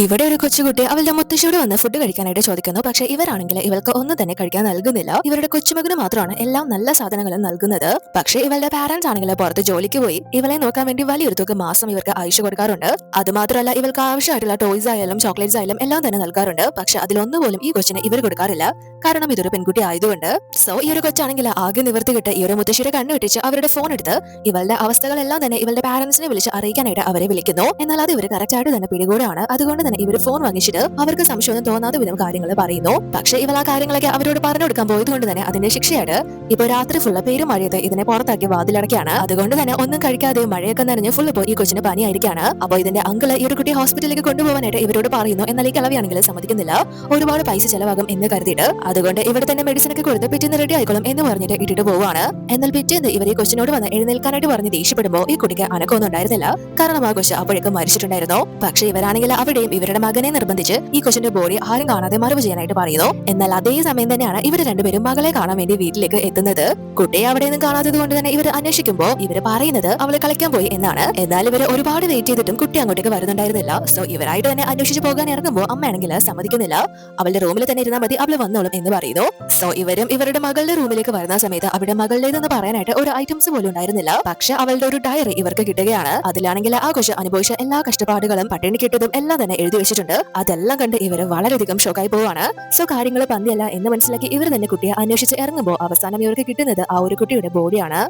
ഇവിടെ ഒരു കൊച്ചുകുട്ടി അവളുടെ മുത്തശ്ശിയോട് വന്ന് ഫുഡ് കഴിക്കാനായിട്ട് ചോദിക്കുന്നു. പക്ഷെ ഇവരാണെങ്കിൽ ഇവൾക്ക് ഒന്നും തന്നെ കഴിക്കാൻ നൽകുന്നില്ല. ഇവരുടെ കൊച്ചുമകന് മാത്രമാണ് എല്ലാം നല്ല സാധനങ്ങളും നൽകുന്നത്. പക്ഷേ ഇവളുടെ പാരന്റ്സ് ആണെങ്കിൽ പുറത്ത് ജോലിക്ക് പോയി ഇവളെ നോക്കാൻ വേണ്ടി വലിയൊരു തുക മാസം ഇവർക്ക് അയച്ചു കൊടുക്കാറുണ്ട്. അതുമാത്രമല്ല ഇവൾക്ക് ആവശ്യമായിട്ടുള്ള ടോയ്സ് ആയാലും ചോക്ലേറ്റ്സ് ആയാലും എല്ലാം തന്നെ നൽകാറുണ്ട്. പക്ഷെ അതിലൊന്നുപോലും ഈ കൊച്ചിനെ ഇവർ കൊടുക്കാറില്ല. കാരണം ഇതൊരു പെൺകുട്ടി ആയതുകൊണ്ട്. സോ ഈ ഒരു കൊച്ചാണെങ്കിൽ ആകെ നിവർത്തി കിട്ട് ഈ ഒരു മുത്തശ്ശിയുടെ കണ്ണു വെട്ടിച്ച് അവരുടെ ഫോൺ എടുത്ത് ഇവളുടെ അവസ്ഥകളെല്ലാം തന്നെ ഇവളുടെ പാരന്റ്സിനെ വിളിച്ച് അറിയിക്കാനായിട്ട് അവരെ വിളിക്കുന്നു. എന്നാൽ അത് ഇവർ കറക്റ്റ് ആയിട്ട് തന്നെ പിടികൂടാണ്. അതുകൊണ്ട് തന്നെ ഇവർ ഫോൺ വാങ്ങിച്ചിട്ട് അവർക്ക് സംശയമൊന്നും തോന്നാത്ത വിധം കാര്യങ്ങൾ പറയുന്നു. പക്ഷേ ഇവൾ ആ കാര്യങ്ങളൊക്കെ അവരോട് പറഞ്ഞു കൊടുക്കാൻ പോയത് കൊണ്ട് തന്നെ അതിന്റെ ശിക്ഷയായിട്ട് ഇപ്പൊ രാത്രി ഫുള്ള് പേരും മഴയത്ത് ഇതിനെ പുറത്താക്കി വാതിലടക്കാണ്. അതുകൊണ്ട് തന്നെ ഒന്നും കഴിക്കാതെ മഴയൊക്കെ നനഞ്ഞ് ഫുള്ള് പോയി ഈ കൊച്ചിന് പനിയായിരിക്കാണ്. അപ്പൊ ഇതിന്റെ അങ്കിള് ഈ ഒരു കുട്ടി ഹോസ്പിറ്റലിലേക്ക് കൊണ്ടുപോകാനായിട്ട് ഇവരോട് പറയുന്നു. എന്നാൽ ഈ കിളവിയാണെങ്കിൽ സമ്മതിക്കുന്നില്ല. ഒരുപാട് പൈസ ചെലവാകും എന്ന് കരുതിയിട്ട് അതുകൊണ്ട് ഇവിടെ തന്നെ മെഡിസിൻ ഒക്കെ കൊടുത്ത് പിറ്റേന്ന് റെഡി ആയിക്കോളും എന്ന് പറഞ്ഞിട്ട് ഇട്ടിട്ട് പോവാണ്. എന്നാൽ പിറ്റേന്ന് ഇവർ ഈ കൊച്ചിനോട് വന്ന് എഴുന്നേൽക്കാനായിട്ട് പറഞ്ഞ് ദേഷ്യപ്പെടുമ്പോൾ ഈ കുട്ടിക്ക് അനക്കൊന്നും ഉണ്ടായിരുന്നില്ല. കാരണം ആ കൊച്ച് അപ്പോഴേക്കും മരിച്ചിട്ടുണ്ടായിരുന്നു. പക്ഷേ ഇവരാണെങ്കിൽ അവിടെയും ഇവരുടെ മകനെ നിർബന്ധിച്ച് ഈ കൊച്ചിന്റെ ബോഡി ആരും കാണാതെ മറവ് ചെയ്യാനായിട്ട് പറയുന്നു. എന്നാൽ അതേ സമയം തന്നെയാണ് ഇവർ രണ്ടുപേരും മകളെ കാണാൻ വേണ്ടി വീട്ടിലേക്ക് എത്തുന്നത്. കുട്ടിയെ അവിടെ നിന്നും കാണാത്തത് കൊണ്ട് തന്നെ ഇവർ അന്വേഷിക്കുമ്പോൾ ഇവർ പറയുന്നത് അവള് കളിക്കാൻ പോയി എന്നാണ്. എന്നാൽ ഇവർ ഒരുപാട് വെയിറ്റ് ചെയ്തിട്ടും കുട്ടി അങ്ങോട്ടേക്ക് വരുന്നുണ്ടായിരുന്നില്ല. സോ ഇവരായിട്ട് തന്നെ അന്വേഷിച്ച് പോകാൻ ഇറങ്ങുമ്പോൾ അമ്മയാണെങ്കിൽ സമ്മതിക്കുന്നില്ല. അവളുടെ റൂമിൽ തന്നെ ഇരുന്നാൽ മതി, അവള് വന്നോളും എന്ന് പറയുന്നു. സോ ഇവരും ഇവരുടെ മകളുടെ റൂമിലേക്ക് വരുന്ന സമയത്ത് അവിടെ മകളുടേതെന്ന് പറയാനായിട്ട് ഒരു ഐറ്റംസ് പോലും ഉണ്ടായിരുന്നില്ല. പക്ഷെ അവളുടെ ഒരു ഡയറി ഇവർക്ക് കിട്ടുകയാണ്. അതിലാണെങ്കിൽ ആ കൊച്ച് അനുഭവിച്ച എല്ലാ കഷ്ടപ്പാടുകളും പട്ടിണി കിട്ടതും എല്ലാം തന്നെ എഴുതി വെച്ചിട്ടുണ്ട്. അതെല്ലാം കണ്ട് ഇവര് വളരെയധികം ഷോക്കായി പോവാണ്. സോ കാര്യങ്ങൾ പന്തിയല്ല എന്ന് മനസ്സിലാക്കി ഇവർ തന്നെ കുട്ടിയെ അന്വേഷിച്ച് ഇറങ്ങുമ്പോൾ അവസാനം ഇവർക്ക് കിട്ടുന്നത് ആ ഒരു കുട്ടിയുടെ ബോഡിയാണ്.